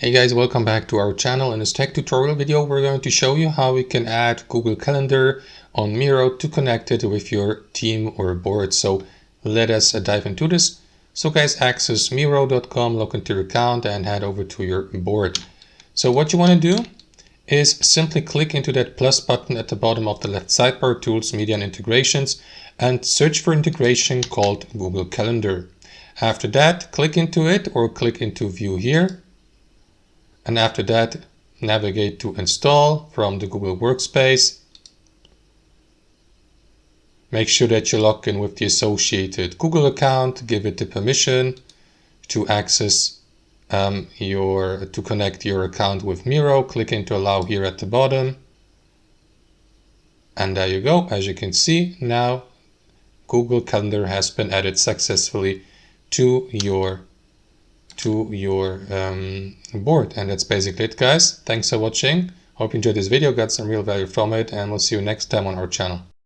Hey guys, welcome back to our channel. In this tech tutorial video, we're going to show you how we can add Google Calendar on Miro to connect it with your team or board. So let us dive into this. So guys, access Miro.com, log into your account and head over to your board. So what you want to do is simply click into that plus button at the bottom of the left sidebar, Tools, Media and Integrations, and search for integration called Google Calendar. After that, click into it or click into View here. And after that, navigate to Install from the Google Workspace. Make sure that you log in with the associated Google account. Give it the permission to access to connect your account with Miro. Click into Allow here at the bottom. And there you go. As you can see, now Google Calendar has been added successfully to your board. And that's basically it, guys. Thanks for watching. Hope you enjoyed this video, got some real value from it, and we'll see you next time on our channel.